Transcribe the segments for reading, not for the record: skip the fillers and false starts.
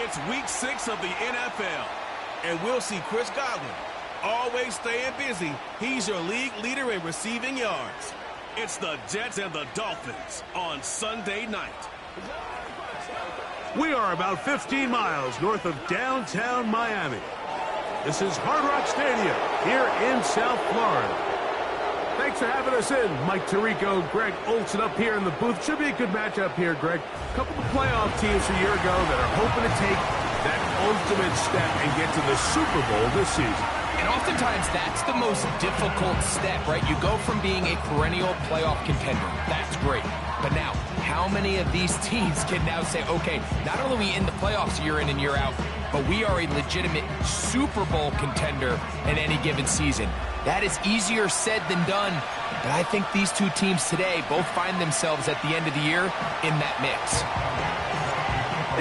It's week 6 of the NFL, and we'll see Chris Godwin always staying busy. He's your league leader in receiving yards. It's the Jets and the Dolphins on Sunday night. We are about 15 miles north of downtown Miami. This is Hard Rock Stadium here in South Florida. Thanks for having us in. Mike Tirico, Greg Olson up here in the booth. Should be a good matchup here, Greg. A couple of playoff teams a year ago that are hoping to take that ultimate step and get to the Super Bowl this season. And oftentimes that's the most difficult step, right? You go from being a perennial playoff contender. That's great. But now, how many of these teams can now say, okay, not only are we in the playoffs year in and year out, but we are a legitimate Super Bowl contender in any given season? That is easier said than done, but I think these two teams today both find themselves at the end of the year in that mix.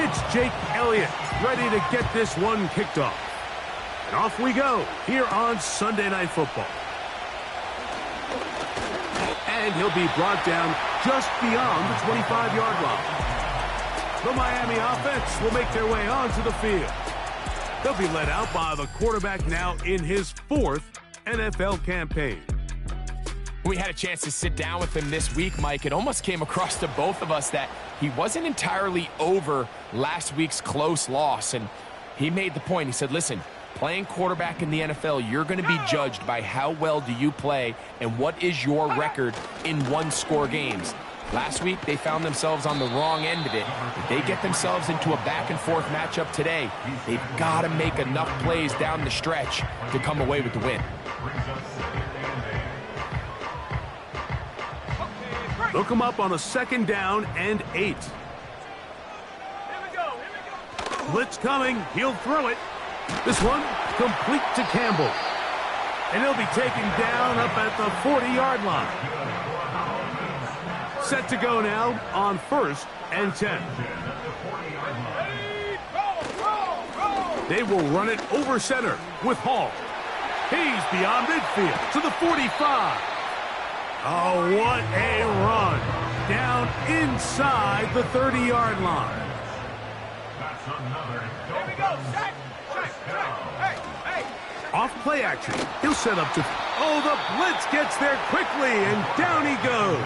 It's Jake Elliott ready to get this one kicked off. And off we go here on Sunday Night Football. And he'll be brought down just beyond the 25-yard line. The Miami offense will make their way onto the field. They'll be led out by the quarterback now in his 4th NFL campaign. We had a chance to sit down with him this week, Mike. It almost came across to both of us that he wasn't entirely over last week's close loss. And he made the point. He said, listen, playing quarterback in the NFL, you're going to be judged by how well do you play and what is your record in one-score games. Last week, they found themselves on the wrong end of it. If they get themselves into a back-and-forth matchup today, they've got to make enough plays down the stretch to come away with the win. Look him up on a 2nd down and 8. Blitz coming. He'll throw it. This one complete to Campbell. And he'll be taken down up at the 40-yard line. Set to go now on 1st and 10. They will run it over center with Hall. He's beyond midfield to the 45. Oh, what a run. Down inside the 30-yard line. Here we go. Set. Hey. Off play action. He'll set up to... Oh, the blitz gets there quickly, and down he goes.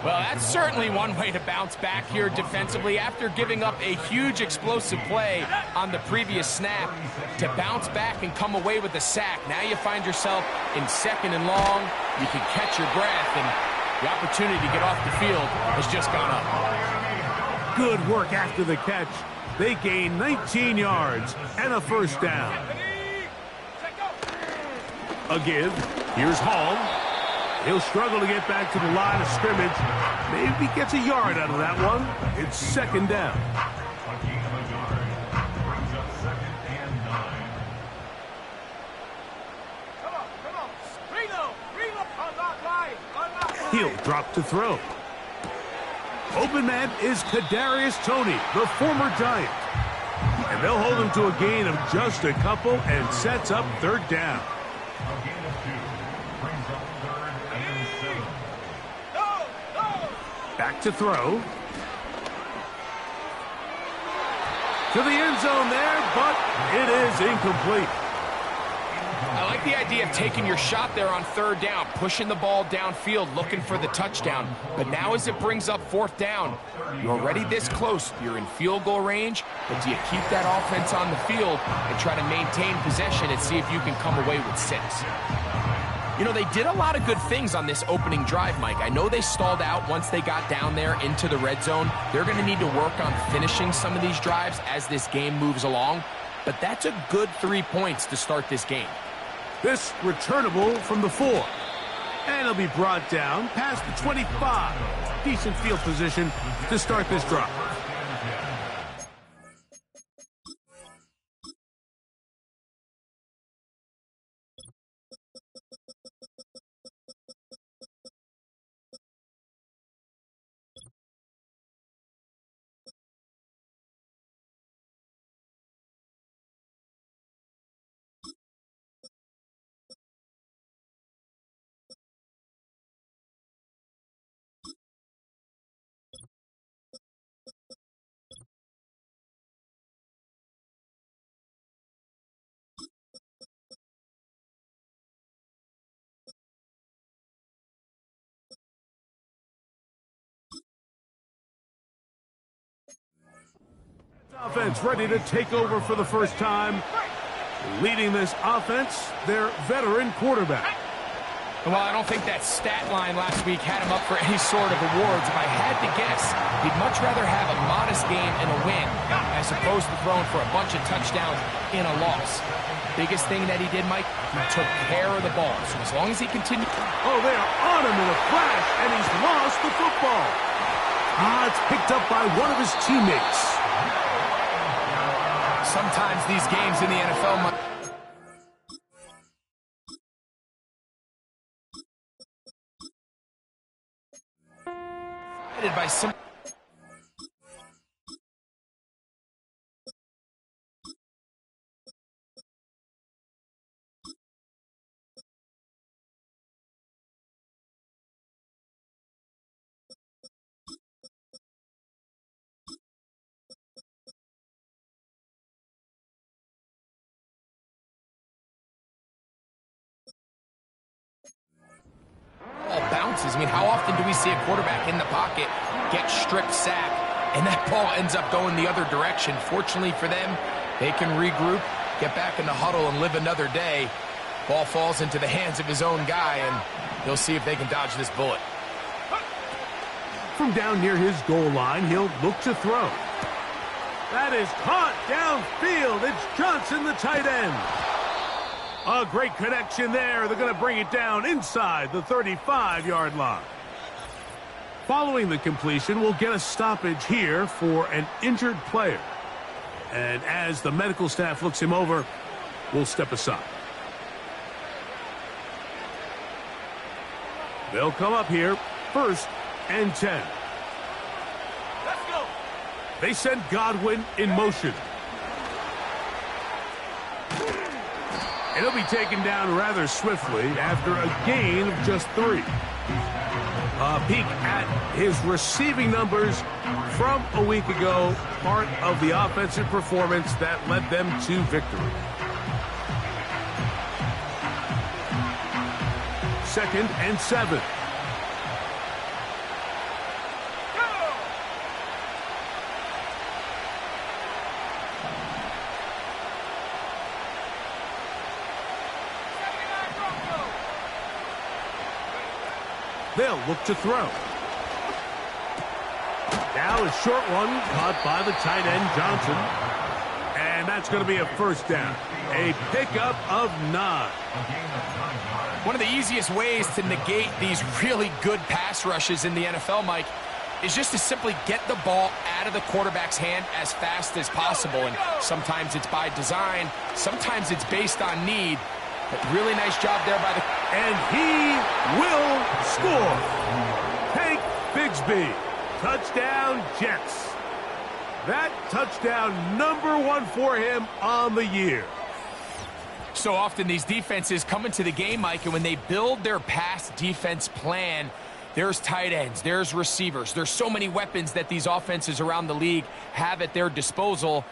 Well, that's certainly one way to bounce back here defensively after giving up a huge explosive play on the previous snap. To bounce back and come away with a sack. Now you find yourself in 2nd and long. You can catch your breath, and the opportunity to get off the field has just gone up. Good work after the catch. They gain 19 yards and a 1st down. A give. Here's Hall. He'll struggle to get back to the line of scrimmage. Maybe gets a yard out of that one. It's 2nd down. He'll drop to throw. Open man is Kadarius Toney, the former Giant. And they'll hold him to a gain of just a couple and sets up 3rd down. Back to throw. To the end zone there, but it is incomplete. I like the idea of taking your shot there on 3rd down, pushing the ball downfield, looking for the touchdown. But now as it brings up 4th down, you're already this close. You're in field goal range, but do you keep that offense on the field and try to maintain possession and see if you can come away with 6? You know, they did a lot of good things on this opening drive, Mike. I know they stalled out once they got down there into the red zone. They're going to need to work on finishing some of these drives as this game moves along. But that's a good 3 points to start this game. This returnable from the 4. And he'll be brought down past the 25. Decent field position to start this drive. Offense ready to take over for the first time. Leading this offense, their veteran quarterback. Well, I don't think that stat line last week had him up for any sort of awards. If I had to guess, he'd much rather have a modest game and a win as opposed to throwing for a bunch of touchdowns in a loss. Biggest thing that he did, Mike, he took care of the ball. So as long as he continued... Oh, they are on him in a flash, and he's lost the football. It's picked up by one of his teammates. Sometimes these games in the NFL... by some... bounces. I mean, how often do we see a quarterback in the pocket get stripped sack, and that ball ends up going the other direction? Fortunately for them, they can regroup, get back in the huddle, and live another day. Ball falls into the hands of his own guy, and he'll see if they can dodge this bullet. From down near his goal line, he'll look to throw. That is caught downfield. It's Johnson, the tight end. A great connection there. They're going to bring it down inside the 35-yard line. Following the completion, we'll get a stoppage here for an injured player. And as the medical staff looks him over, we'll step aside. They'll come up here, 1st and 10. Let's go. They send Godwin in motion. And he'll be taken down rather swiftly after a gain of just 3. A peek at his receiving numbers from a week ago, part of the offensive performance that led them to victory. 2nd and 7. They'll look to throw. Now a short one caught by the tight end, Johnson. And that's going to be a 1st down. A pickup of 9. One of the easiest ways to negate these really good pass rushes in the NFL, Mike, is just to simply get the ball out of the quarterback's hand as fast as possible. And sometimes it's by design, sometimes it's based on need. But really nice job there by the... And he will score. Hank Bigsby. Touchdown, Jets. That touchdown number 1 for him on the year. So often these defenses come into the game, Mike, and when they build their pass defense plan, there's tight ends, there's receivers, there's so many weapons that these offenses around the league have at their disposal.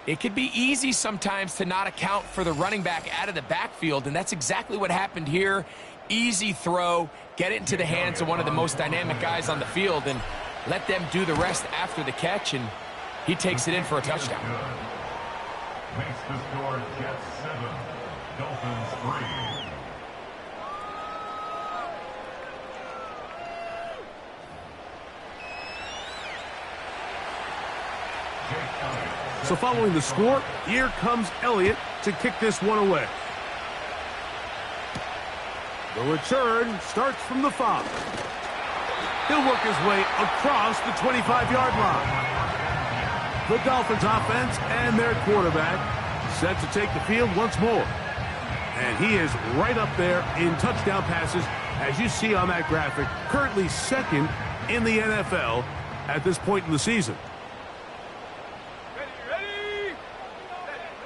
It could be easy sometimes to not account for the running back out of the backfield, and that's exactly what happened here. Easy throw, get it into the hands of one of the most dynamic guys on the field, and let them do the rest after the catch, and he takes it in for a touchdown. Makes the score Jets 7, Dolphins 3. So following the score, here comes Elliott to kick this one away. The return starts from the 5. He'll work his way across the 25-yard line. The Dolphins offense and their quarterback set to take the field once more. And he is right up there in touchdown passes, as you see on that graphic, currently 2nd in the NFL at this point in the season.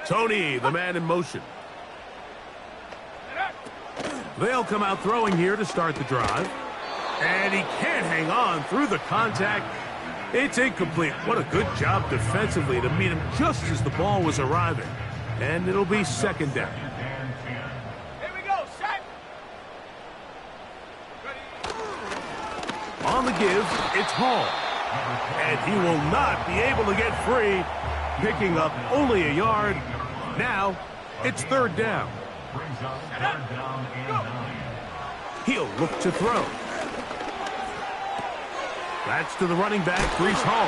Tony, the man in motion. They'll come out throwing here to start the drive. And he can't hang on through the contact. It's incomplete. What a good job defensively to meet him just as the ball was arriving. And it'll be 2nd down. Here we go, set. On the give, it's Hall. And he will not be able to get free. picking up only a yard. Now, it's third down. Brings up third down and 9. He'll look to throw. That's to the running back, Breece Hall.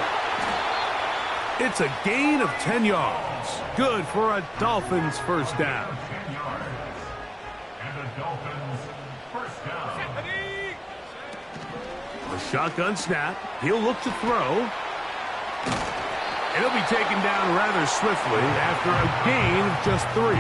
It's a gain of 10 yards. Good for a Dolphins first down. 10 yards. And the Dolphins first down. A shotgun snap. He'll look to throw. And he'll be taken down rather swiftly after a gain of just 3.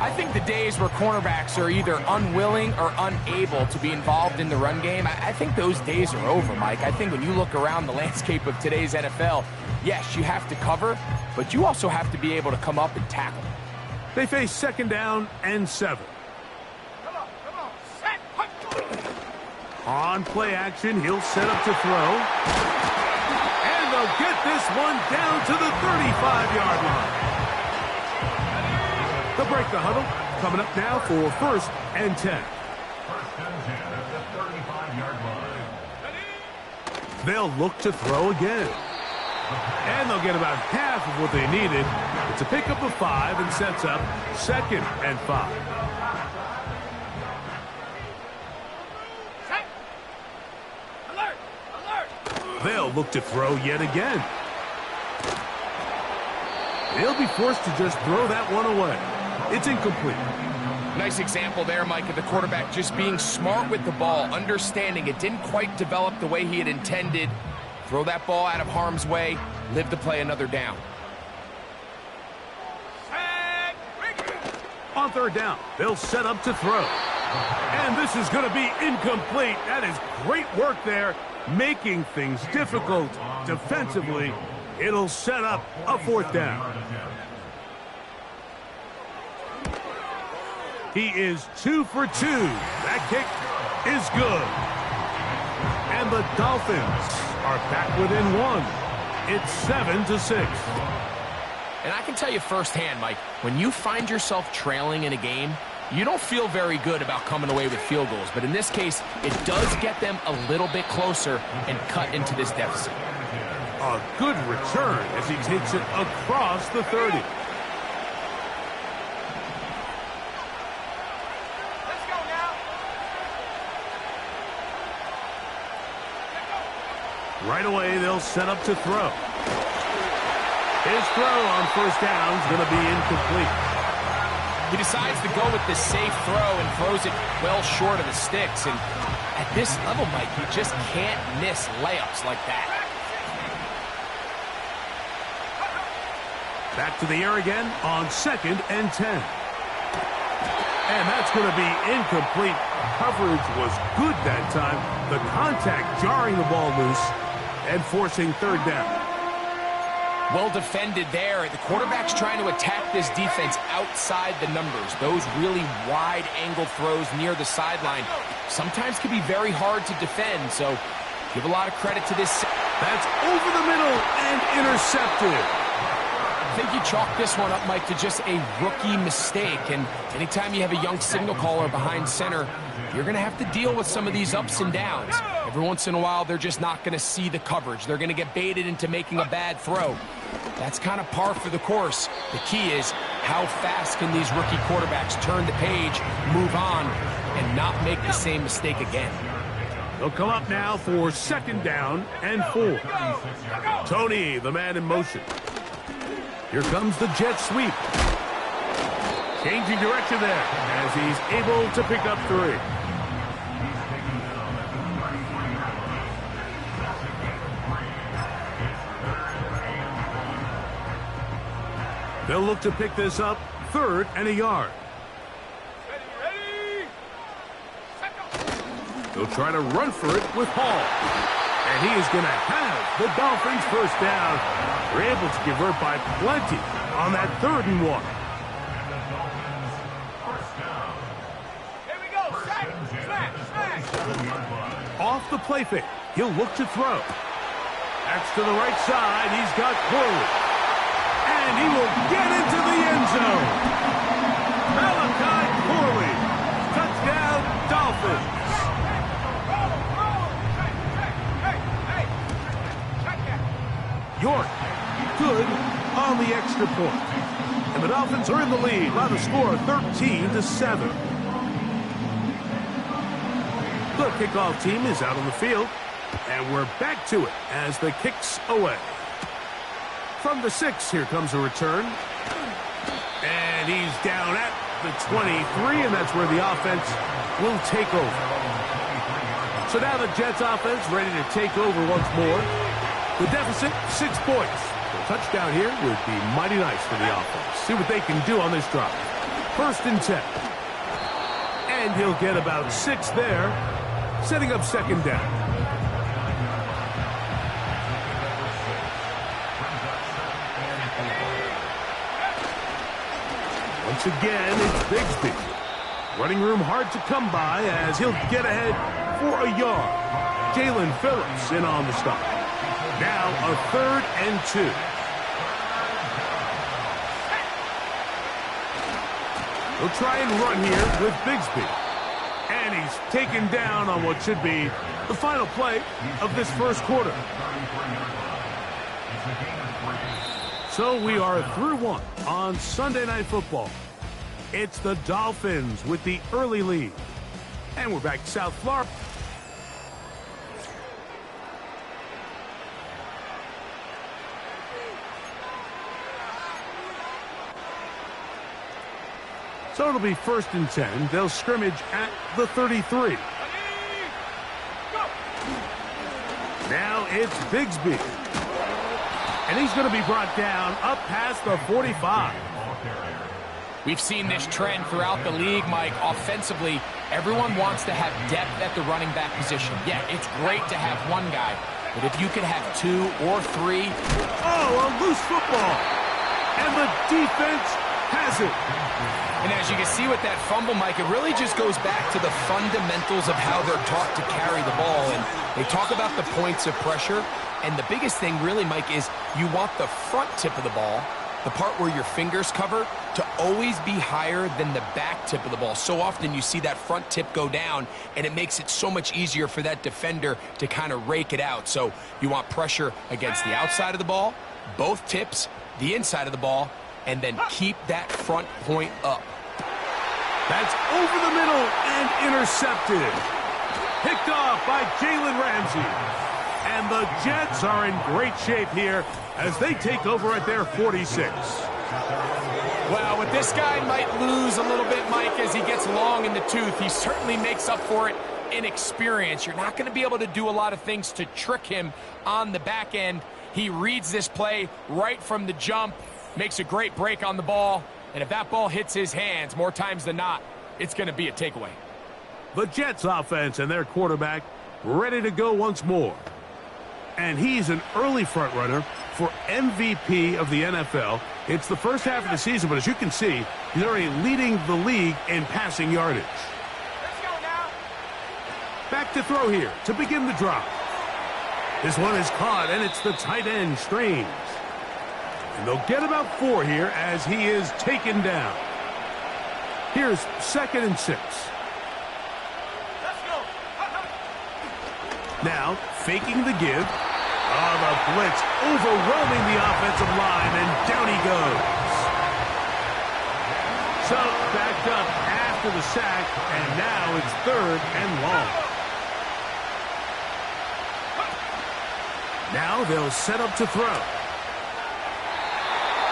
I think the days where cornerbacks are either unwilling or unable to be involved in the run game, I think those days are over, Mike. I think when you look around the landscape of today's NFL, yes, you have to cover, but you also have to be able to come up and tackle. They face second down and 7. Come on, set, On play action, he'll set up to throw. And they'll get this one down to the 35-yard line. They'll break the huddle. Coming up now for first and 10. First and 10 at the 35-yard line. They'll look to throw again. And they'll get about half of what they needed. It's a pickup of 5 and sets up second and 5. set. Alert, alert. They'll look to throw yet again. They'll be forced to just throw that one away. It's incomplete. Nice example there, Mike, of the quarterback just being smart with the ball, understanding it didn't quite develop the way he had intended. Throw that ball out of harm's way, live to play another down. Set, On third down, they'll set up to throw. And this is going to be incomplete. That is great work there, making things difficult defensively. It'll set up a fourth down. He is 2 for 2. That kick is good. And the Dolphins are back within 1. It's 7-6. And I can tell you firsthand, Mike, when you find yourself trailing in a game, you don't feel very good about coming away with field goals. But in this case, it does get them a little bit closer and cut into this deficit. A good return as he takes it across the 30. let's go now. Right away, they'll set up to throw. His throw on first down is going to be incomplete. He decides to go with the safe throw and throws it well short of the sticks. And at this level, Mike, you just can't miss layups like that. Back to the air again on second and 10. And that's going to be incomplete. Coverage was good that time. The contact jarring the ball loose and forcing third down. Well defended there. The quarterback's trying to attack this defense outside the numbers. Those really wide angle throws near the sideline sometimes can be very hard to defend. So give a lot of credit to this. That's over the middle and intercepted. I think you chalk this one up, Mike, to just a rookie mistake. And anytime you have a young signal caller behind center, you're going to have to deal with some of these ups and downs. Every once in a while, they're just not going to see the coverage. They're going to get baited into making a bad throw. That's kind of par for the course. The key is how fast can these rookie quarterbacks turn the page, move on, and not make the same mistake again. They'll come up now for second down and 4. Tony, the man in motion. Here comes the jet sweep. Changing direction there as he's able to pick up 3. They'll look to pick this up third and a yard. Ready, set, go. They'll try to run for it with Hall. And he is going to have the Dolphins first down. They're able to convert by plenty on that 3rd and 1. Here we go, set, smash. Off the play fake. He'll look to throw. That's to the right side. He's got Corley. And he will get into the end zone. Malachi Corley. Touchdown, Dolphins. York, good extra point. And the Dolphins are in the lead by the score of 13-7. The kickoff team is out on the field, and we're back to it as the kick's away. From the 6, here comes a return. And he's down at the 23, and that's where the offense will take over. So now the Jets offense ready to take over once more. The deficit, 6 points. A touchdown here would be mighty nice for the offense. See what they can do on this drive. 1st and 10. And he'll get about 6 there, setting up 2nd down. Once again, it's Bigsby. Running room hard to come by as he'll get ahead for a yard. Jalen Phillips in on the stop. Now a 3rd and 2. He'll try and run here with Bigsby. And he's taken down on what should be the final play of this first quarter. So we are through 1 on Sunday Night Football. It's the Dolphins with the early lead. And we're back to South Florida. So it'll be 1st and 10. They'll scrimmage at the 33. Now it's Bigsby. And he's going to be brought down up past the 45. We've seen this trend throughout the league, Mike. Offensively, everyone wants to have depth at the running back position. Yeah, it's great to have one guy, but if you can have 2 or 3... Oh, a loose football. And the defense has it. And as you can see with that fumble, Mike, it really just goes back to the fundamentals of how they're taught to carry the ball. And they talk about the points of pressure. And the biggest thing really, Mike, is you want the front tip of the ball, the part where your fingers cover, to always be higher than the back tip of the ball. So often you see that front tip go down, and it makes it so much easier for that defender to kind of rake it out. So you want pressure against the outside of the ball, both tips, the inside of the ball, and then keep that front point up. That's over the middle and intercepted. Picked off by Jalen Ramsey. And the Jets are in great shape here as they take over at their 46. Well, with this guy might lose a little bit, Mike, as he gets long in the tooth. He certainly makes up for it in experience. You're not going to be able to do a lot of things to trick him on the back end. He reads this play right from the jump, makes a great break on the ball, and if that ball hits his hands more times than not, it's going to be a takeaway. The Jets offense and their quarterback ready to go once more. And he's an early front runner for MVP of the NFL. It's the first half of the season, but as you can see, he's already leading the league in passing yardage. Let's go now. Back to throw here to begin the drop. This one is caught, and it's the tight end, Strange. And they'll get about 4 here as he is taken down. Here's 2nd and 6. Let's go. Now, faking the give. Oh, the blitz overwhelming the offensive line, and down he goes. So, backed up after the sack, and now it's 3rd and long. Now they'll set up to throw.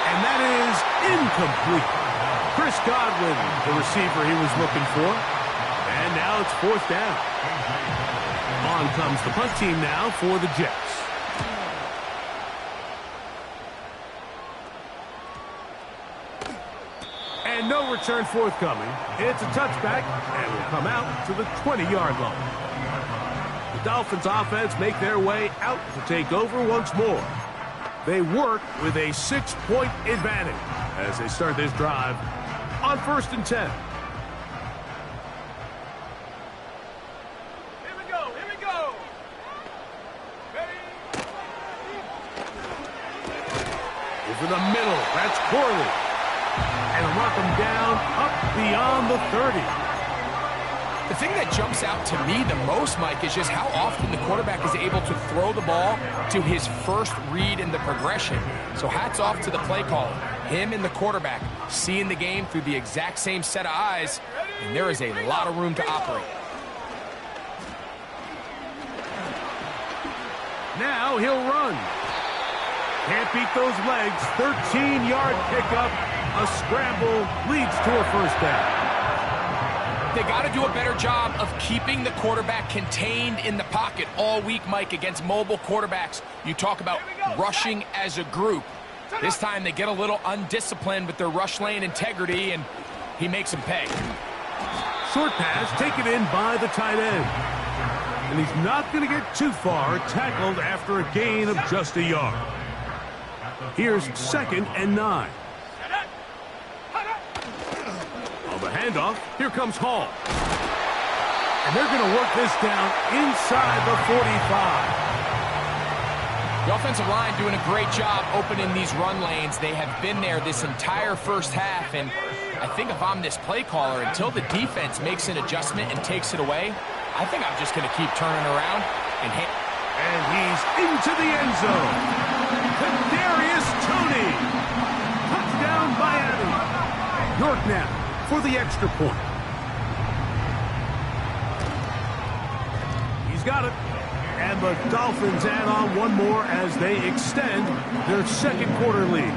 And that is incomplete. Chris Godwin, the receiver he was looking for. And now it's 4th down. On comes the punt team now for the Jets. And no return forthcoming. It's a touchback, and will come out to the 20-yard line. The Dolphins offense make their way out to take over once more. They work with a 6-point advantage as they start this drive on 1st and 10. Here we go. Here we go. Ready? Over the middle, that's Corley. And knock him down up beyond the 30. The thing that jumps out to me the most, Mike, is just how often the quarterback is able to throw the ball to his first read in the progression. So hats off to the play caller. Him and the quarterback seeing the game through the exact same set of eyes, and there is a lot of room to operate. Now he'll run. Can't beat those legs. 13-yard pickup. A scramble leads to a first down. They got to do a better job of keeping the quarterback contained in the pocket all week, Mike, against mobile quarterbacks. You talk about rushing as a group. This time they get a little undisciplined with their rush lane integrity, and he makes them pay. Short pass taken in by the tight end. And he's not going to get too far, tackled after a gain of just a yard. Here's 2nd and 9. On the handoff, here comes Hall. And they're going to work this down inside the 45. The offensive line doing a great job opening these run lanes. They have been there this entire first half, and I think if I'm this play caller, until the defense makes an adjustment and takes it away, I think I'm just going to keep turning around and hit. And he's into the end zone. Kadarius Toney. Touchdown, Miami. York now for the extra point. He's got it. And the Dolphins add on one more as they extend their second quarter lead.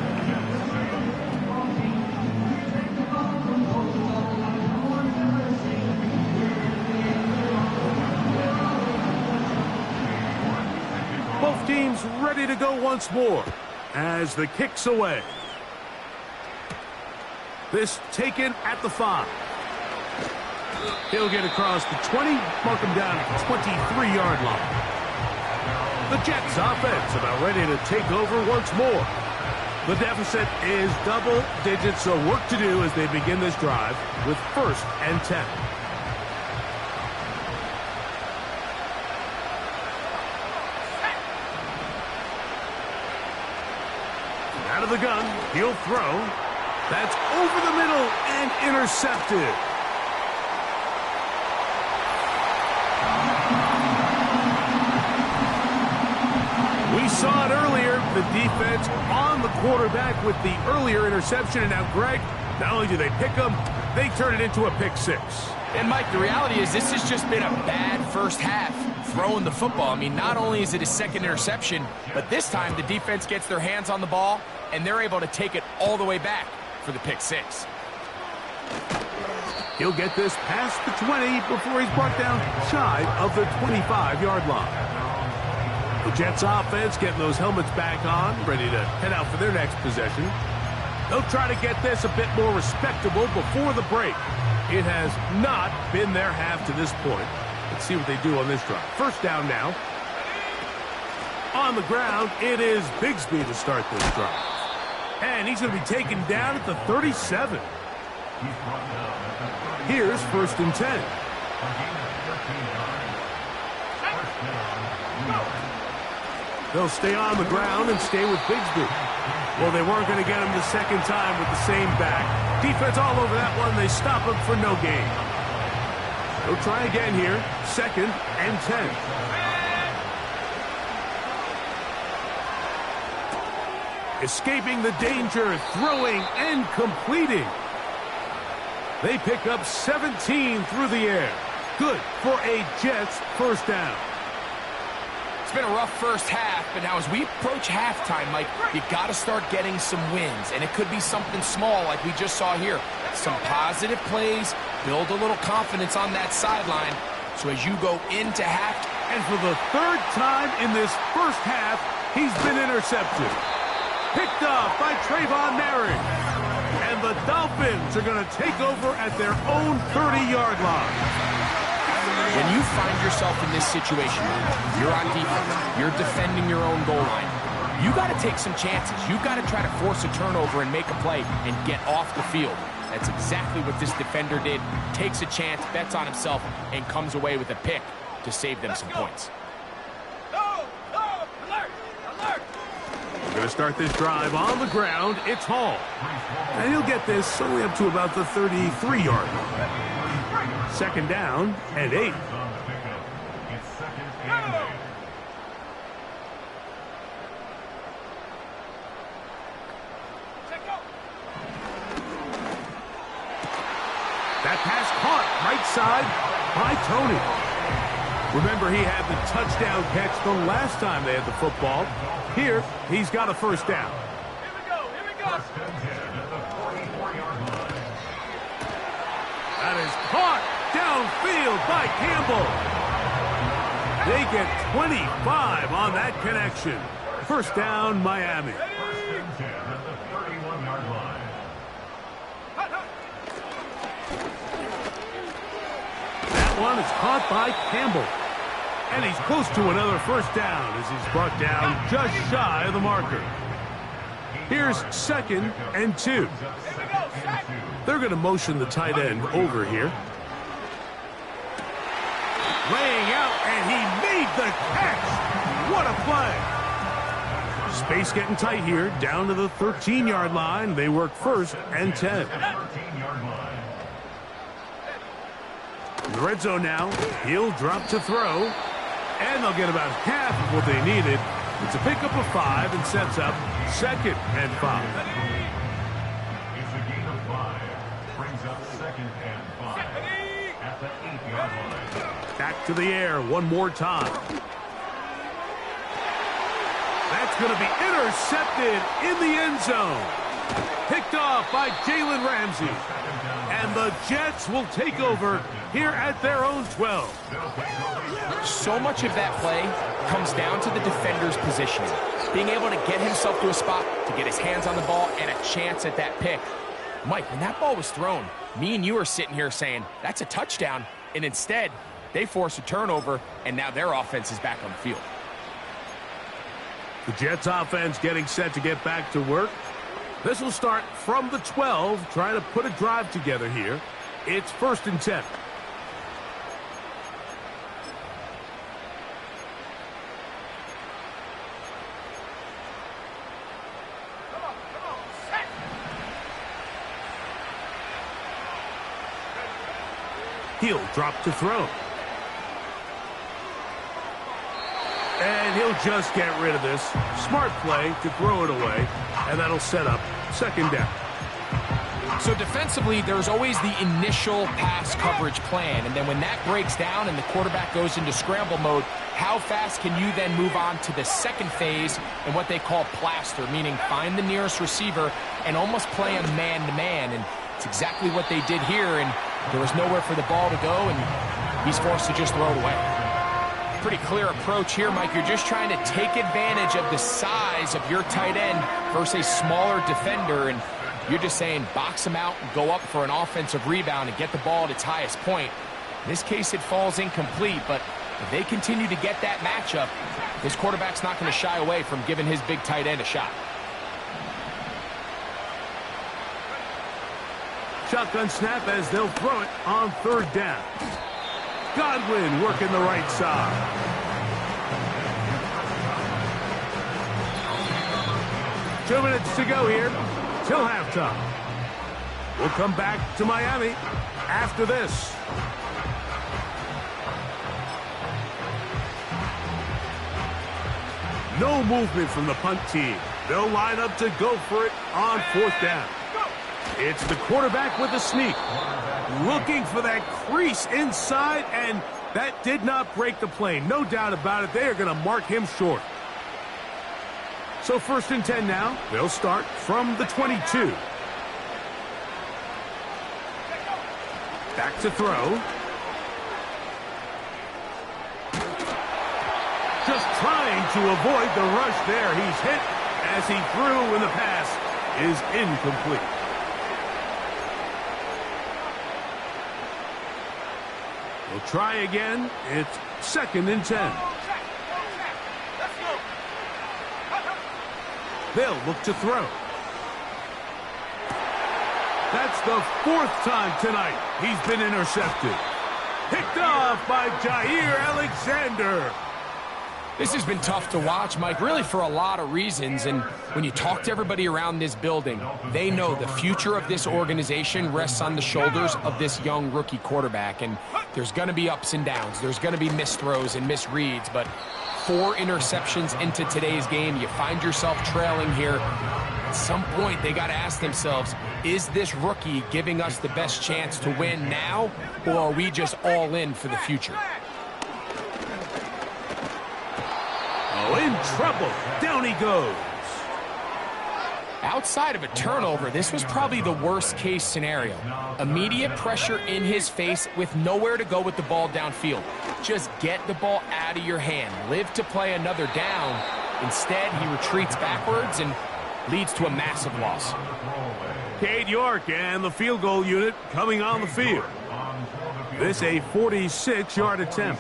Both teams ready to go once more as the kick's away. This taken at the 5. He'll get across the 20, mark him down at the 23-yard line. The Jets offense about ready to take over once more. The deficit is double digits, so work to do as they begin this drive with 1st and 10. Out of the gun, he'll throw. That's over the middle and intercepted. We saw it earlier, the defense on the quarterback with the earlier interception, and now Greg, not only do they pick him, they turn it into a pick 6. And Mike, the reality is this has just been a bad first half throwing the football. I mean, not only is it his 2nd interception, but this time the defense gets their hands on the ball, and they're able to take it all the way back for the pick 6. He'll get this past the 20 before he's brought down shy of the 25-yard line. The Jets offense getting those helmets back on, ready to head out for their next possession. They'll try to get this a bit more respectable before the break. It has not been their half to this point. Let's see what they do on this drive. First down now. On the ground, it is Bigsby to start this drive. And he's going to be taken down at the 37. Here's 1st and 10. They'll stay on the ground and stay with Bigsby. Well, they weren't going to get him the second time with the same back. Defense all over that one. They stop him for no gain. They'll try again here. 2nd and 10. Escaping the danger, throwing and completing. They pick up 17 through the air. Good for a Jets first down. It's been a rough first half, but now as we approach halftime, Mike, you got to start getting some wins, and it could be something small like we just saw here. Some positive plays, build a little confidence on that sideline, so as you go into half. And for the 3rd time in this first half, he's been intercepted. Picked off by Trayvon Merrick. And the Dolphins are going to take over at their own 30-yard line. When you find yourself in this situation, you're on defense, you're defending your own goal line, you got to take some chances. You got to try to force a turnover and make a play and get off the field. That's exactly what this defender did. Takes a chance, bets on himself, and comes away with a pick to save them some points. We're going to start this drive on the ground. It's Hall. And he'll get this only up to about the 33-yard line. 2nd down and 8. side by Tony. Remember, he had the touchdown catch the last time they had the football. Here, he's got a first down. Here we go, here we go. That is caught downfield by Campbell. They get 25 on that connection. First down, Miami. First and 10 at the 31-yard line. That one is caught by Campbell. And he's close to another first down as he's brought down just shy of the marker. Here's 2nd and 2. They're going to motion the tight end over here. Laying out, and he made the catch. What a play. Space getting tight here, down to the 13-yard line. They work 1st and 10. 13-yard line. In the red zone now, he'll drop to throw. And they'll get about half of what they needed. It's a pickup of 5 and sets up 2nd and 5. It's a gain of 5. Brings up 2nd and 5 at the 8-yard line. Back to the air one more time. That's going to be intercepted in the end zone. Picked off by Jalen Ramsey. And the Jets will take over here at their own 12. So much of that play comes down to the defender's positioning. Being able to get himself to a spot, to get his hands on the ball, and a chance at that pick. Mike, when that ball was thrown, me and you are sitting here saying, that's a touchdown. And instead, they force a turnover, and now their offense is back on the field. The Jets offense getting set to get back to work. This will start from the 12, trying to put a drive together here. It's 1st and 10. He'll drop to throw. And he'll just get rid of this. Smart play to throw it away. And that'll set up 2nd down. So defensively, there's always the initial pass coverage plan. And then when that breaks down and the quarterback goes into scramble mode, how fast can you then move on to the second phase and what they call plaster, meaning find the nearest receiver and almost play him man-to-man. And it's exactly what they did here. And there was nowhere for the ball to go, and he's forced to just throw it away. Pretty clear approach here, Mike. You're just trying to take advantage of the size of your tight end versus a smaller defender, and you're just saying box him out and go up for an offensive rebound and get the ball at its highest point. In this case, it falls incomplete, but if they continue to get that matchup, this quarterback's not going to shy away from giving his big tight end a shot. Shotgun snap as they'll throw it on 3rd down. Godwin working the right side. Two minutes to go here till halftime. We'll come back to Miami after this. No movement from the punt team. They'll line up to go for it on 4th down. It's the quarterback with the sneak. Looking for that crease inside, and that did not break the play. No doubt about it. They are going to mark him short. So 1st and 10 now. They'll start from the 22. Back to throw. Just trying to avoid the rush there. He's hit as he threw, and the pass is incomplete. We'll try again. It's 2nd and 10. They'll look to throw. That's the 4th time tonight he's been intercepted. Picked off by Jair Alexander. This has been tough to watch, Mike, really for a lot of reasons. And when you talk to everybody around this building, they know the future of this organization rests on the shoulders of this young rookie quarterback. And there's going to be ups and downs. There's going to be missed throws and misreads. But 4 interceptions into today's game, you find yourself trailing here. At some point, they got to ask themselves, is this rookie giving us the best chance to win now, or are we just all in for the future? Oh, in trouble. Down he goes. Outside of a turnover, this was probably the worst-case scenario. Immediate pressure in his face with nowhere to go with the ball downfield. Just get the ball out of your hand. Live to play another down. Instead, he retreats backwards and leads to a massive loss. Cade York and the field goal unit coming on the field. This a 46-yard attempt.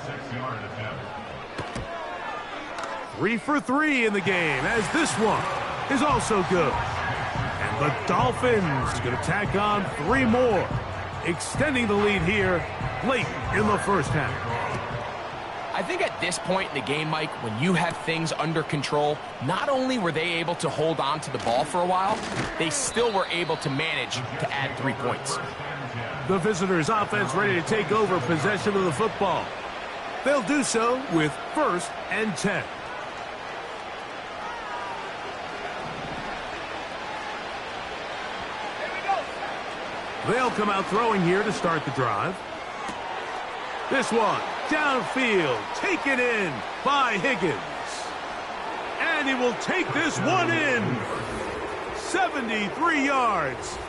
3 for 3 in the game, as this one is also good. And the Dolphins going to tack on 3 more, extending the lead here late in the first half. I think at this point in the game, Mike, when you have things under control, not only were they able to hold on to the ball for a while, they still were able to manage to add 3 points. The visitors' offense ready to take over possession of the football. They'll do so with 1st and 10. They'll come out throwing here to start the drive. This one, downfield, taken in by Higgins. And he will take this one in. 73 yards.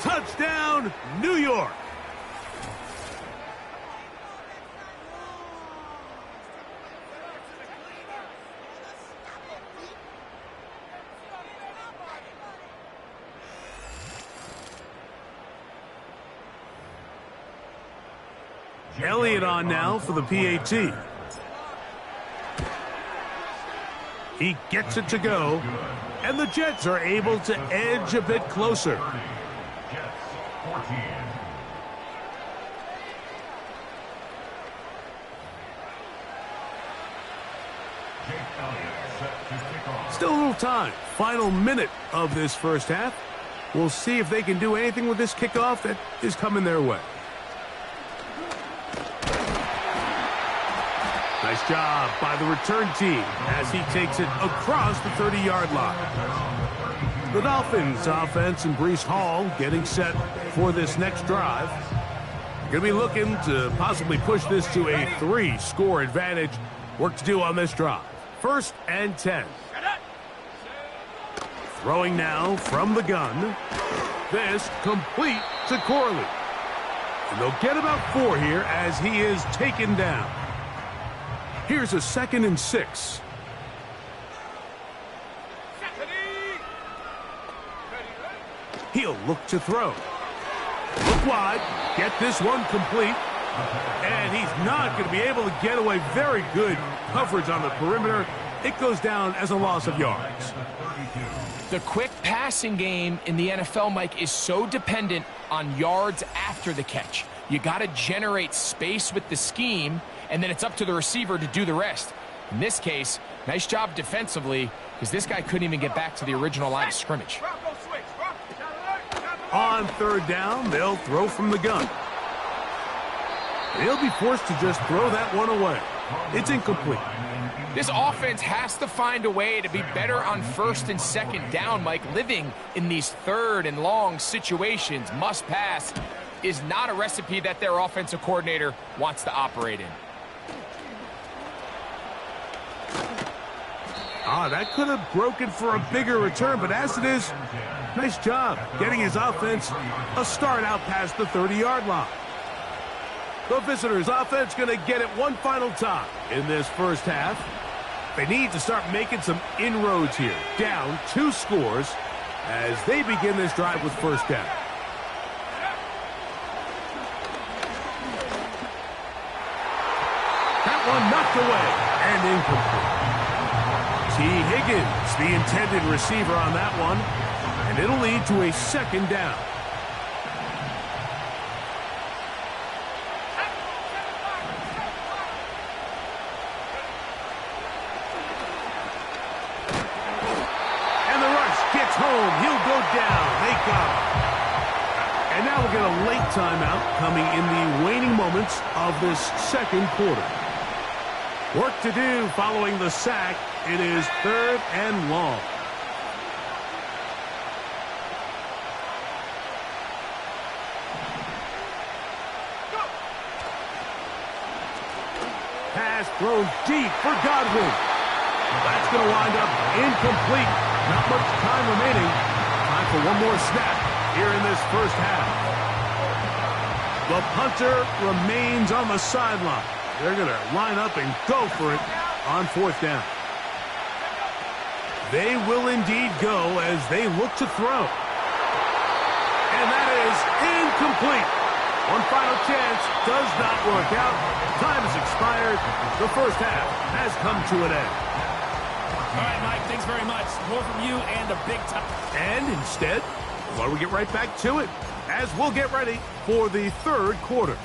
Touchdown, New York. Elliott on now for the PAT. He gets it to go, and the Jets are able to edge a bit closer. Jets 14. Jake Elliott set to kick off. Still a little time. Final minute of this first half. We'll see if they can do anything with this kickoff that is coming their way. Nice job by the return team as he takes it across the 30-yard line. The Dolphins offense and Breece Hall getting set for this next drive. Going to be looking to possibly push this to a 3-score advantage. Work to do on this drive. 1st and 10. Throwing now from the gun. This complete to Corley. And they'll get about 4 here as he is taken down. Here's a 2nd and 6. He'll look to throw. Look wide. Get this one complete. And he's not going to be able to get away. Very good coverage on the perimeter. It goes down as a loss of yards. The quick passing game in the NFL, Mike, is so dependent on yards after the catch. You got to generate space with the scheme, and then it's up to the receiver to do the rest. In this case, nice job defensively, because this guy couldn't even get back to the original line of scrimmage. On 3rd down, they'll throw from the gun. They'll be forced to just throw that one away. It's incomplete. This offense has to find a way to be better on 1st and 2nd down, Mike. Living in these 3rd and long situations, must pass, is not a recipe that their offensive coordinator wants to operate in. That could have broken for a bigger return, but as it is, nice job getting his offense a start out past the 30-yard line. The visitors' offense going to get it one final time in this first half. They need to start making some inroads here. Down 2 scores as they begin this drive with 1st down. That one knocked away and incomplete. T. Higgins, the intended receiver on that one, and it'll lead to a 2nd down. And the rush gets home. He'll go down. They got him. And now we'll get a late timeout coming in the waning moments of this 2nd quarter. Work to do following the sack. It is 3rd and long. pass thrown deep for Godwin. That's going to wind up incomplete. Not much time remaining. Time for one more snap here in this first half. The punter remains on the sideline. They're going to line up and go for it on fourth down. They will indeed go as they look to throw. And that is incomplete. One final chance does not work out. Time has expired. The first half has come to an end. All right, Mike, thanks very much. More from you and a big time. And instead, why don't we get right back to it as we'll get ready for the third quarter.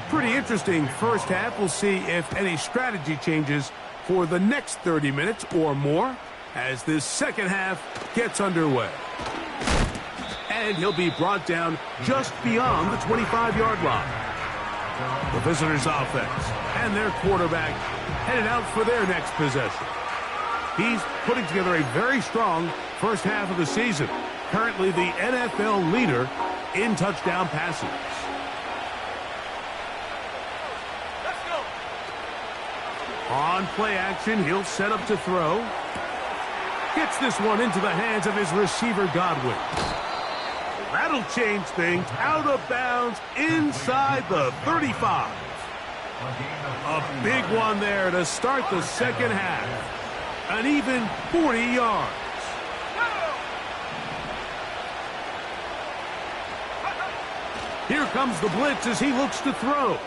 Pretty interesting first half. We'll see if any strategy changes for the next 30 minutes or more as this second half gets underway. And he'll be brought down just beyond the 25-yard line. The visitors' offense and their quarterback headed out for their next possession. He's putting together a very strong first half of the season. Currently the NFL leader in touchdown passes. On play action, he'll set up to throw. Gets this one into the hands of his receiver, Godwin. That'll change things. Out of bounds inside the 35. A big one there to start the second half. An even 40 yards. Here comes the blitz as he looks to throw.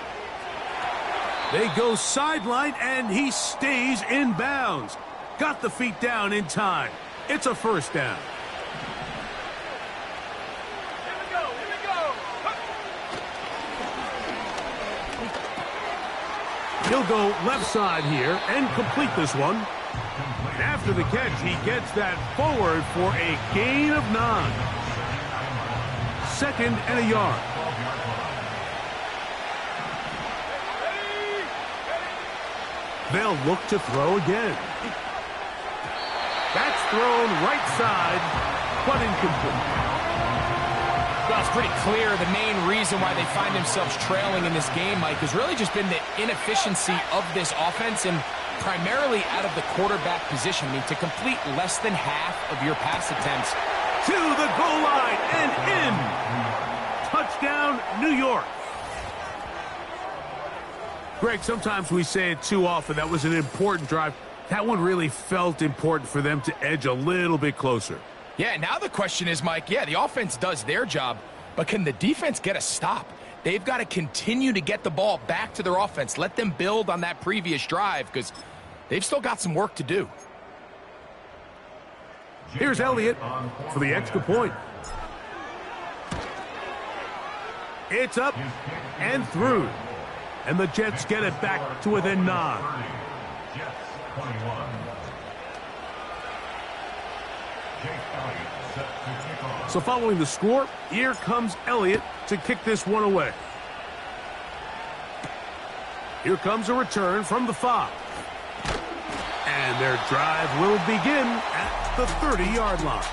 They go sideline, and he stays in bounds. Got the feet down in time. It's a first down. Here we go, here we go. He'll go left side here and complete this one. After the catch, he gets that forward for a gain of 9. Second and a yard. They'll look to throw again. That's thrown right side, but incomplete. Well, it's pretty clear the main reason why they find themselves trailing in this game, Mike, has really just been the inefficiency of this offense and primarily out of the quarterback position. I mean, to complete less than half of your pass attempts. To the goal line and in. Touchdown, New York. Greg, sometimes we say it too often. That was an important drive. That one really felt important for them to edge a little bit closer. Yeah, now the question is, Mike, yeah, the offense does their job, but can the defense get a stop? They've got to continue to get the ball back to their offense. Let them build on that previous drive because they've still got some work to do. Here's Elliott for the extra point. It's up and through. And the Jets get it back to within 9. Jets 21. Jake Elliott set to kick off. So following the score, here comes Elliott to kick this one away. Here comes a return from the 5. And their drive will begin at the 30-yard line.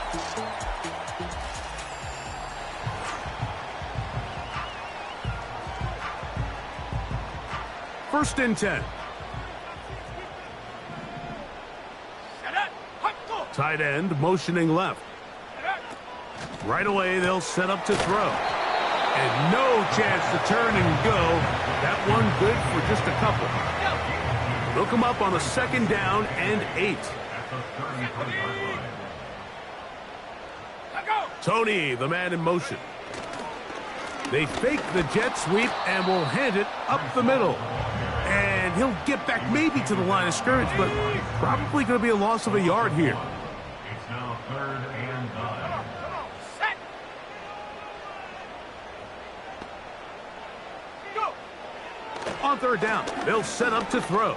First and 10. Tight end motioning left. Right away, they'll set up to throw. And no chance to turn and go. That one good for just a couple. They'll come up on a second down and 8. Tony, the man in motion. They fake the jet sweep and will hand it up the middle. And he'll get back maybe to the line of scrimmage, but probably going to be a loss of a yard here. It's now 3rd and 9. Set. Go. On third down, they'll set up to throw.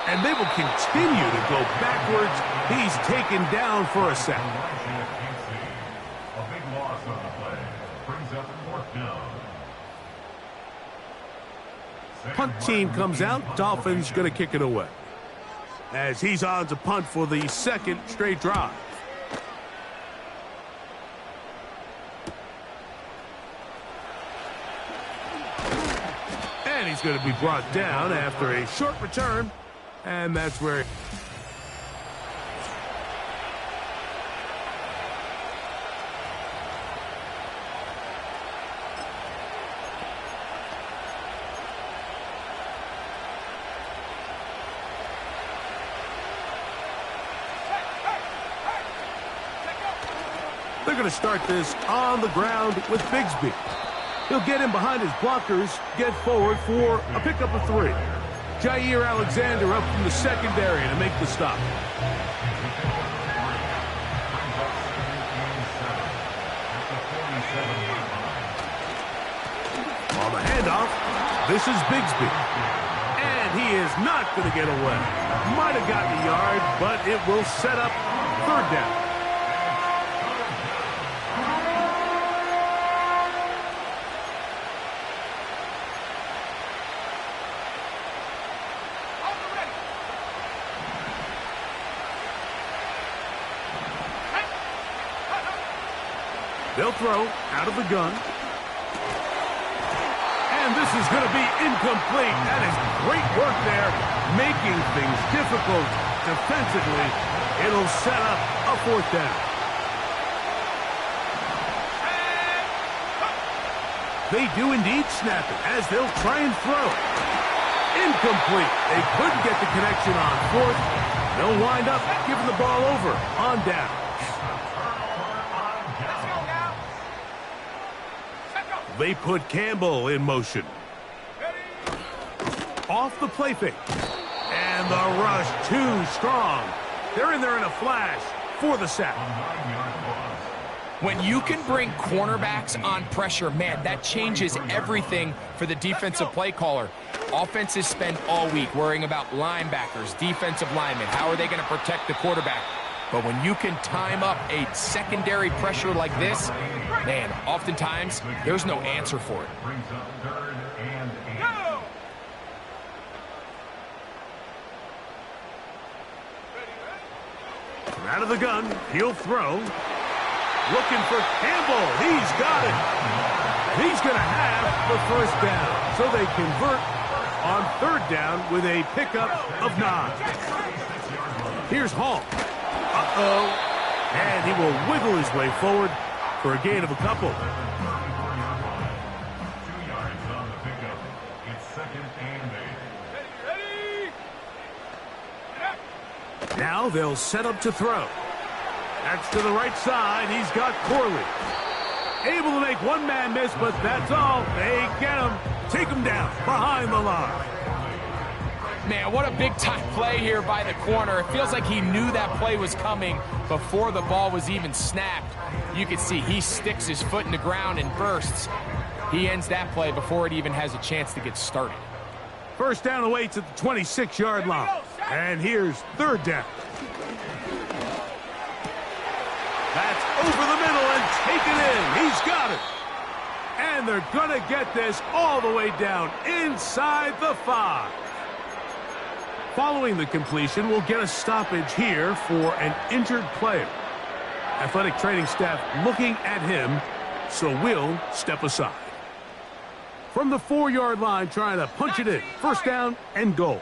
And they will continue to go backwards. He's taken down for a sack. A big loss on the play. Brings up 4th down. Punt team comes out. Dolphins going to kick it away. As he's on to punt for the second straight drive. And he's going to be brought down after a short return. And that's where... They're going to start this on the ground with Bigsby. He'll get in behind his blockers, get forward for a pickup of 3. Jair Alexander up from the secondary to make the stop. On the handoff, this is Bigsby. And he is not going to get away. Might have gotten a yard, but it will set up 3rd down. They'll throw out of the gun. And this is going to be incomplete. That is great work there, making things difficult defensively. It'll set up a 4th down. They do indeed snap it as they'll try and throw. Incomplete. They couldn't get the connection on 4th. They'll wind up giving the ball over on down. They put Campbell in motion. Off the play fake. And the rush too strong. They're in there in a flash for the sack. When you can bring cornerbacks on pressure, man, that changes everything for the defensive play caller. Offenses spend all week worrying about linebackers, defensive linemen. How are they going to protect the quarterback? But when you can time up a secondary pressure like this, man, oftentimes there's no answer for it. Out of the gun, he'll throw. Looking for Campbell. He's got it. He's going to have the 1st down. So they convert on 3rd down with a pickup of 9. Here's Hall. Uh-oh. And he will wiggle his way forward for a gain of a couple. 2 yards on the pickup. It's 2nd and 8. Now they'll set up to throw. That's to the right side. He's got Corley. Able to make one man miss, but that's all. They get him. Take him down behind the line. Man, what a big-time play here by the corner. It feels like he knew that play was coming before the ball was even snapped. You can see he sticks his foot in the ground and bursts. He ends that play before it even has a chance to get started. 1st down away to the 26-yard line. And here's 3rd down. That's over the middle and taken in. He's got it. And they're going to get this all the way down inside the 5. Following the completion, we'll get a stoppage here for an injured player. Athletic training staff looking at him, so we'll step aside. From the 4-yard line, trying to punch it in. 1st down and goal.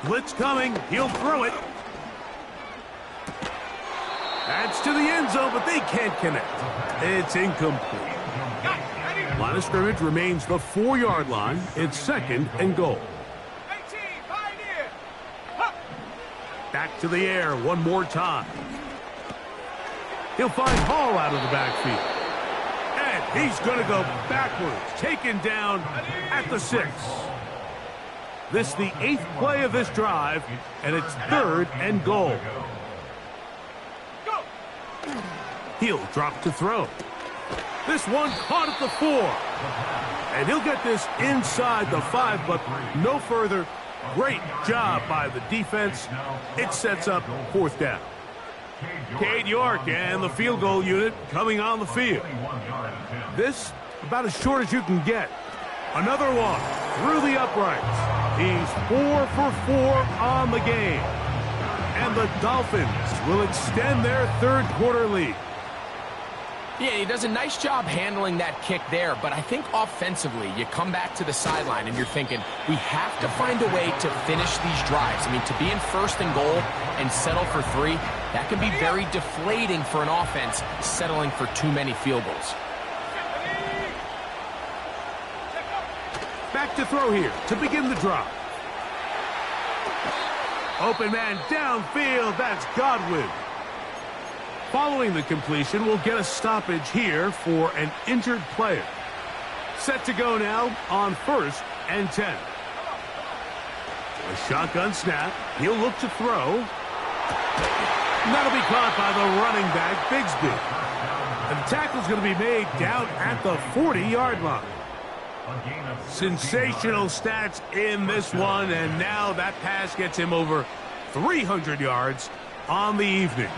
Blitz coming. He'll throw it. That's to the end zone, but they can't connect. It's incomplete. Line of scrimmage remains the 4-yard line. It's 2nd and goal. Back to the air one more time. He'll find Hall out of the backfield. And he's going to go backwards, taken down at the 6. This is the 8th play of this drive, and it's 3rd and goal. He'll drop to throw. This one caught at the 4. And he'll get this inside the 5, but no further. Great job by the defense. It sets up 4th down. Cade York and the field goal unit coming on the field. This about as short as you can get. Another one through the uprights. He's 4 for 4 on the game. And the Dolphins will extend their 3rd quarter lead. Yeah, he does a nice job handling that kick there, but I think offensively, you come back to the sideline and you're thinking, we have to find a way to finish these drives. I mean, to be in first and goal and settle for 3, that can be very deflating for an offense settling for too many field goals. Back to throw here to begin the drive. Open man downfield, that's Godwin. Following the completion, we'll get a stoppage here for an injured player. Set to go now on 1st and 10. A shotgun snap. He'll look to throw. That'll be caught by the running back, Bigsby. And the tackle's going to be made down at the 40-yard line. Sensational stats in this one, and now that pass gets him over 300 yards on the evening.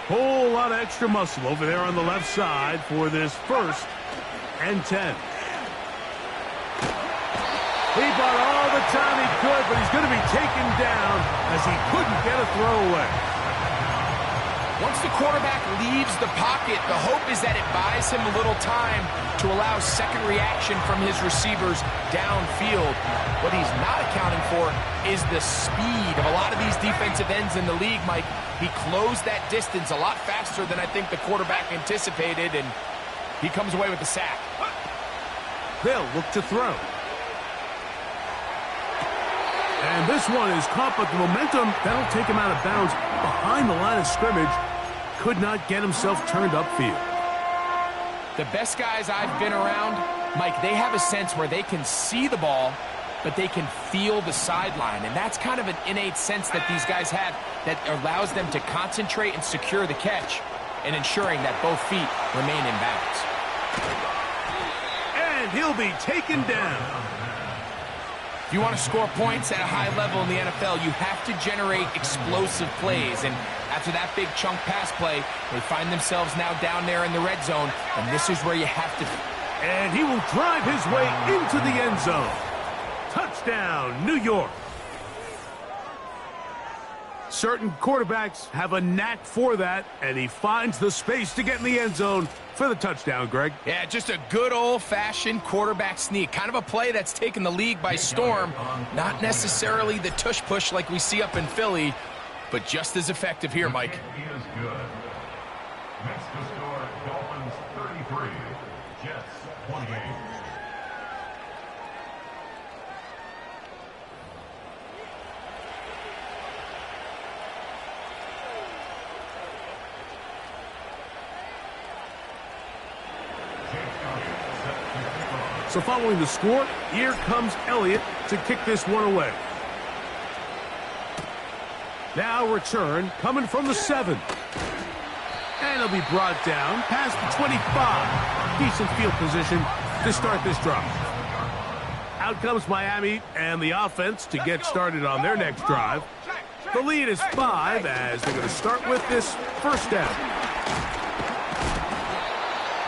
Whole lot of extra muscle over there on the left side for this 1st and 10. He bought all the time he could, but he's going to be taken down as he couldn't get a throwaway. Once the quarterback leaves the pocket, the hope is that it buys him a little time to allow second reaction from his receivers downfield. What he's not accounting for is the speed of a lot of these defensive ends in the league, Mike. He closed that distance a lot faster than I think the quarterback anticipated, and he comes away with the sack. They'll look to throw. And this one is caught, but the momentum, that'll take him out of bounds behind the line of scrimmage. Could not get himself turned upfield. The best guys I've been around, Mike, they have a sense where they can see the ball, but they can feel the sideline. And that's kind of an innate sense that these guys have that allows them to concentrate and secure the catch and ensuring that both feet remain in bounds. And he'll be taken down. If you want to score points at a high level in the NFL, you have to generate explosive plays. And after that big chunk pass play, they find themselves now down there in the red zone. And this is where you have to... And he will drive his way into the end zone. Touchdown, New York. Certain quarterbacks have a knack for that, and he finds the space to get in the end zone for the touchdown, Greg. Yeah, just a good old-fashioned quarterback sneak. Kind of a play that's taken the league by storm. Not necessarily the tush-push like we see up in Philly, but just as effective here, Mike. He is good. Next to score, Dolphins 33, Jets 28. So following the score, here comes Elliott to kick this one away. Now return coming from the 7. And he'll be brought down past the 25. Decent field position to start this drive. Out comes Miami and the offense to get started on their next drive. The lead is 5 as they're going to start with this first down.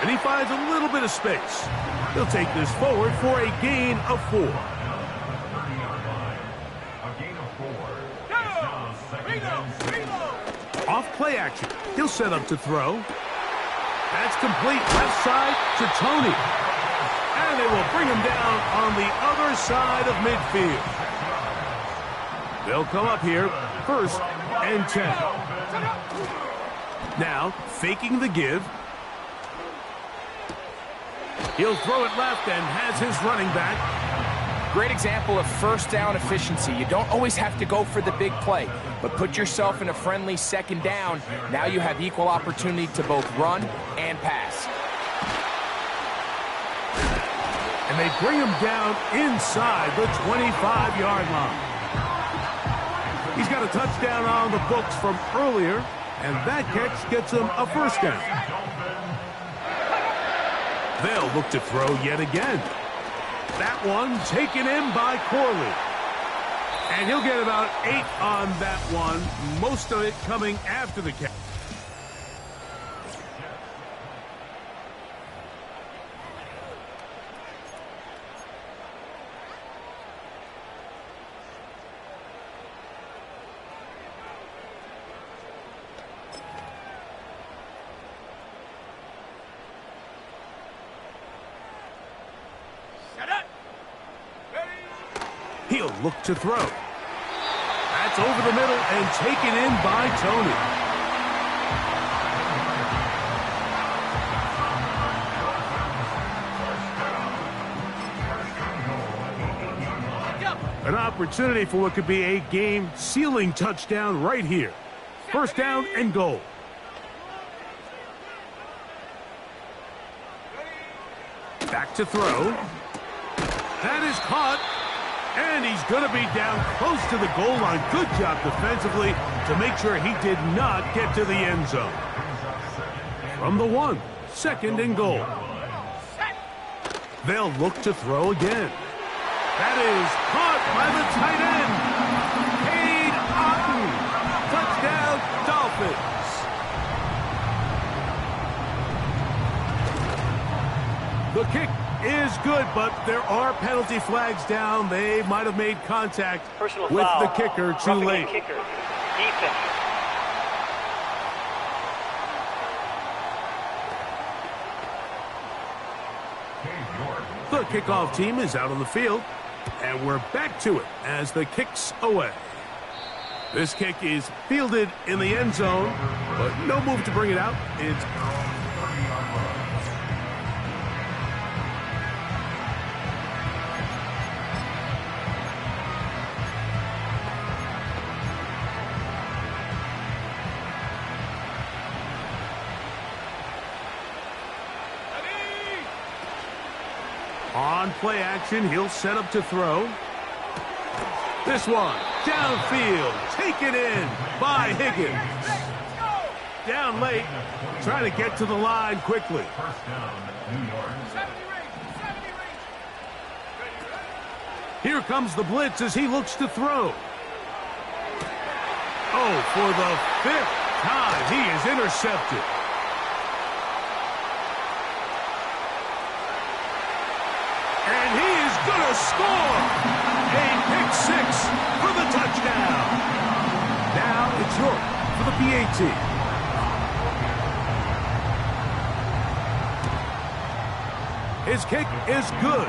And he finds a little bit of space. He'll take this forward for a gain of 4. 30-yard line. A gain of 4. It's now second and 6. Off play action. He'll set up to throw. That's complete left side to Tony. And they will bring him down on the other side of midfield. They'll come up here, 1st and 10. Now, faking the give. He'll throw it left and has his running back. Great example of first down efficiency. You don't always have to go for the big play, but put yourself in a friendly second down. Now you have equal opportunity to both run and pass. And they bring him down inside the 25-yard line. He's got a touchdown on the books from earlier, and that catch gets him a first down. They'll look to throw yet again. That one taken in by Corley. And he'll get about 8 on that one, most of it coming after the catch. He'll look to throw. That's over the middle and taken in by Tony. An opportunity for what could be a game-sealing touchdown right here. First down and goal. Back to throw. That is caught. And he's going to be down close to the goal line. Good job defensively to make sure he did not get to the end zone. From the 1, second and goal. They'll look to throw again. That is caught by the tight end. Cade Otton. Touchdown, Dolphins. The kick is good, but there are penalty flags down. They might have made contact with the kicker too late. Kicker. Defense. The kickoff team is out on the field, and we're back to it as the kick's away. This kick is fielded in the end zone, but no move to bring it out. It's on play action. He'll set up to throw. This one, downfield, taken in by Higgins. Down late, trying to get to the line quickly. Here comes the blitz as he looks to throw. Oh, for the 5th time, he is intercepted. And he is going to score! A pick 6 for the touchdown. Now it's York for the PAT. His kick is good.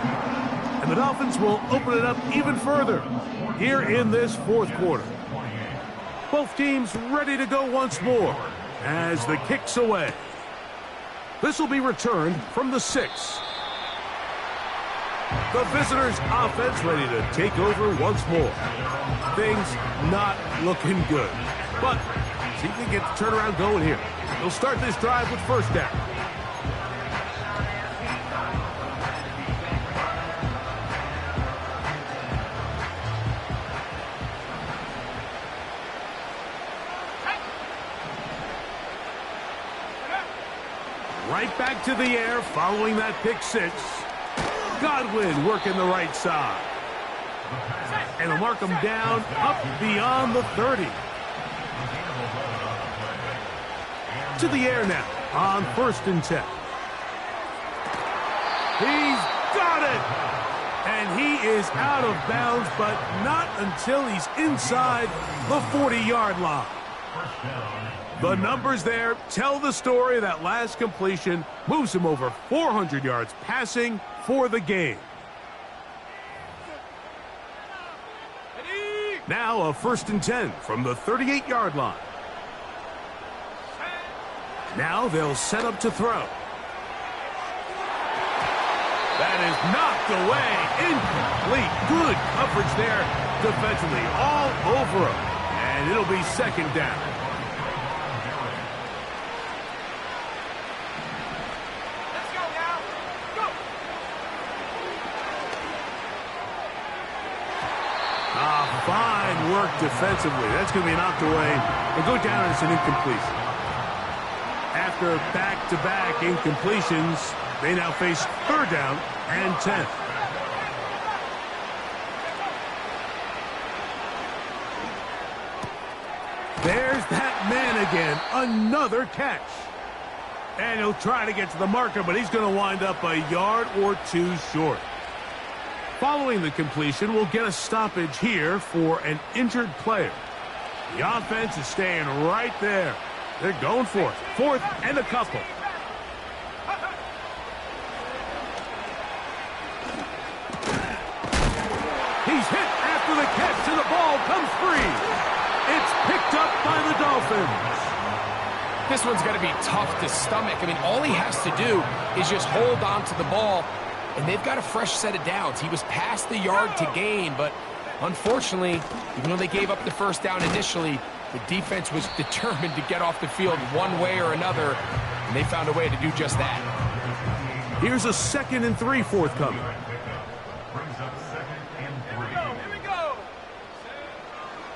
And the Dolphins will open it up even further here in this 4th quarter. Both teams ready to go once more as the kick's away. This will be returned from the 6. The visitors' offense ready to take over once more. Things not looking good. But see if they can get the turnaround going here. They'll start this drive with first down. Right back to the air following that pick 6. Godwin working the right side. And he'll mark him down up beyond the 30. To the air now on 1st and 10. He's got it! And he is out of bounds, but not until he's inside the 40-yard line. The numbers there tell the story of that last completion, moves him over 400 yards passing for the game. Now a 1st and 10 from the 38-yard line. Now they'll set up to throw. That is knocked away, incomplete. Good coverage there defensively, all over him. And it'll be 2nd down. Fine work defensively. That's going to be knocked away and go down as an incompletion. After back-to-back incompletions, they now face 3rd down and 10. There's that man again. Another catch. And he'll try to get to the marker, but he's going to wind up a yard or 2 short. Following the completion, we'll get a stoppage here for an injured player. The offense is staying right there. They're going for it. 4th and a couple. He's hit after runs free. It's picked up by the Dolphins. This one's going to be tough to stomach. I mean, all he has to do is just hold on to the ball, and they've got a fresh set of downs. He was past the yard to gain, but unfortunately, even though they gave up the first down initially, the defense was determined to get off the field one way or another, and they found a way to do just that. Here's a 2nd and 3 forthcoming.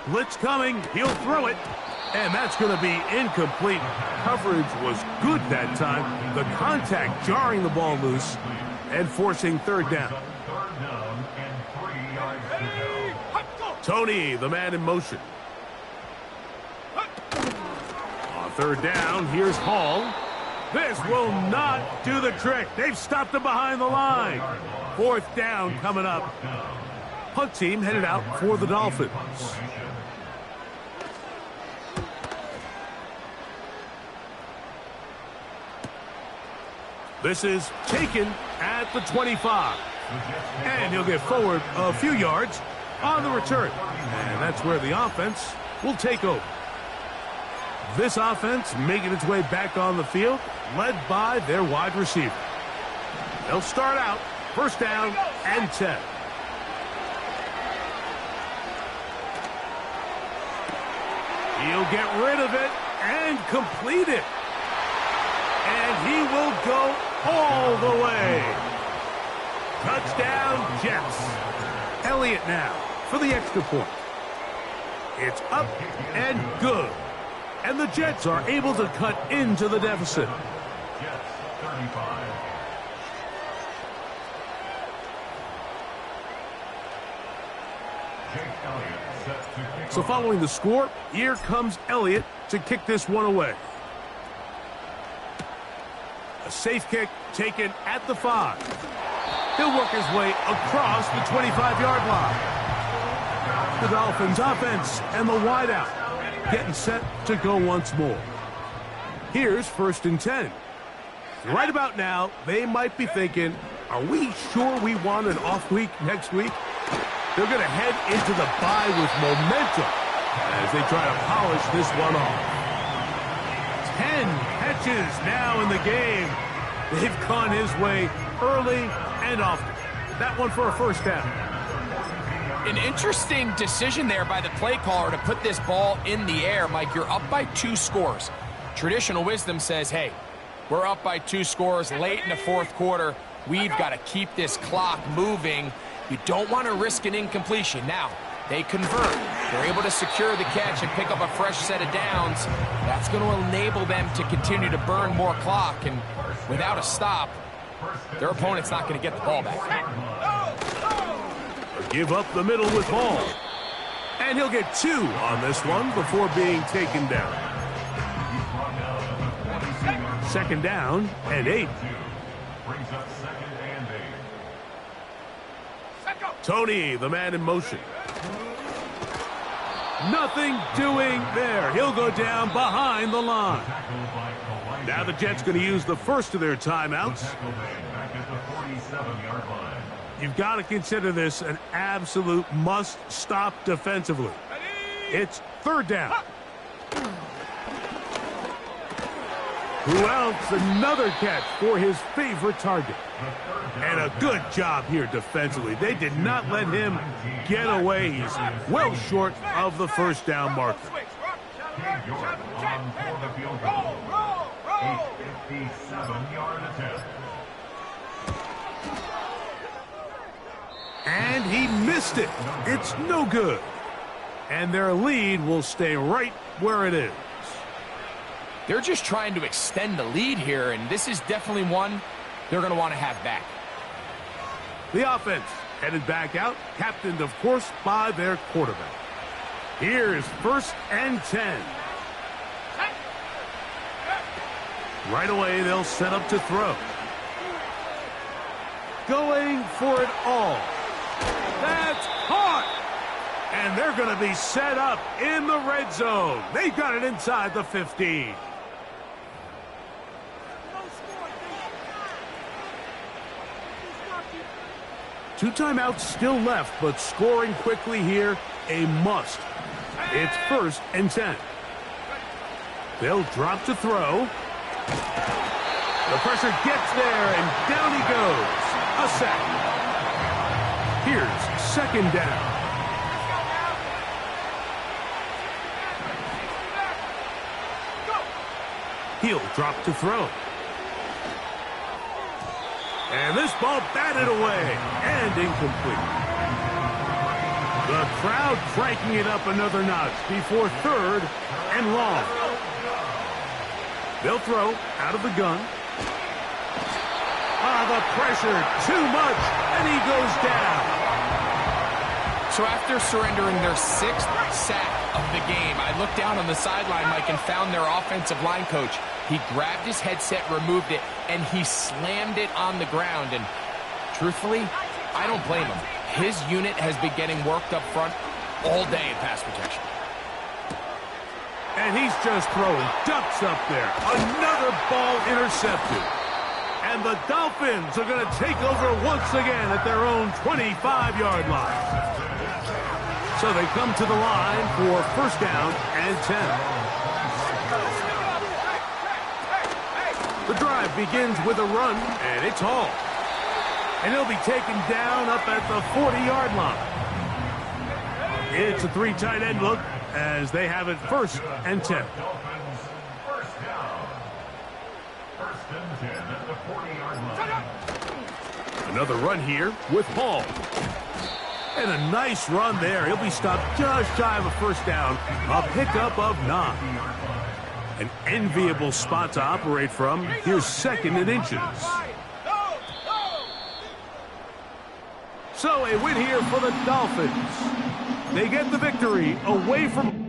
Blitz coming. He'll throw it. And that's going to be incomplete. Coverage was good that time. The contact jarring the ball loose and forcing 3rd down. Tony, the man in motion. On 3rd down, here's Hall. This will not do the trick. They've stopped him behind the line. 4th down coming up. Punt team headed out for the Dolphins. This is taken at the 25. And he'll get forward a few yards on the return. And that's where the offense will take over. This offense making its way back on the field, led by their wide receiver. They'll start out 1st down and 10. He'll get rid of it and complete it. And he will go all the way. Touchdown, Jets. Elliott now for the extra point. It's up and good. And the Jets are able to cut into the deficit. Jets 35. Jake Elliott set to kick So following the score, here comes Elliott to kick this one away. A safe kick taken at the 5. He'll work his way across the 25-yard line. The Dolphins offense and the wideout getting set to go once more. Here's 1st and 10. Right about now, they might be thinking, are we sure we want an off week next week? They're going to head into the bye with momentum as they try to polish this one off. 10 catches now in the game. They've gone his way early and often. That one for a 1st down. An interesting decision there by the play caller to put this ball in the air. Mike, you're up by 2 scores. Traditional wisdom says, hey, we're up by 2 scores late in the 4th quarter. We've got to keep this clock moving. You don't want to risk an incompletion. Now, they convert. They're able to secure the catch and pick up a fresh set of downs. That's going to enable them to continue to burn more clock. And without a stop, their opponent's not going to get the ball back. Give up the middle with Hall. And he'll get 2 on this one before being taken down. 2nd down and 8. brings up 2nd and 8. Tony, the man in motion. Nothing doing there. He'll go down behind the line. Now the Jets going to use the first of their timeouts. Back at the 47-yard line. You've got to consider this an absolute must-stop defensively. It's 3rd down. Who else? Another catch for his favorite target. And a good job here defensively. They did not let him get away. He's well short of the 1st down marker. Cade York on for the field goal. A 57-yard attempt. And he missed it. It's no good. And their lead will stay right where it is. They're just trying to extend the lead here, and this is definitely one they're going to want to have back. The offense headed back out, captained, of course, by their quarterback. Here's 1st and 10. Right away, they'll set up to throw. Going for it all. That's caught! And they're going to be set up in the red zone. They've got it inside the 15. Two timeouts still left, but scoring quickly here, a must It's 1st and 10. They'll drop to throw. The pressure gets there, and down he goes. A sack. Here's 2nd down. He'll drop to throw. And this ball batted away and incomplete. The crowd cranking it up another notch before 3rd and long. They'll throw out of the gun. The pressure, too much, and he goes down. So after surrendering their 6th sack of the game, I looked down on the sideline, Mike, and found their offensive line coach. He grabbed his headset, removed it, and he slammed it on the ground. And truthfully, I don't blame him. His unit has been getting worked up front all day in pass protection. And he's just throwing ducks up there. Another ball intercepted. And the Dolphins are going to take over once again at their own 25-yard line. So they come to the line for 1st down and 10. The drive begins with a run, and it's Hall. And he'll be taken down up at the 40-yard line. It's a 3 tight end look as they have it 1st and 10. Another run here with Hall. And a nice run there. He'll be stopped just shy of a 1st down. A pickup of 9. An enviable spot to operate from. Here's 2nd and inches. So a win here for the Dolphins. They get the victory away from...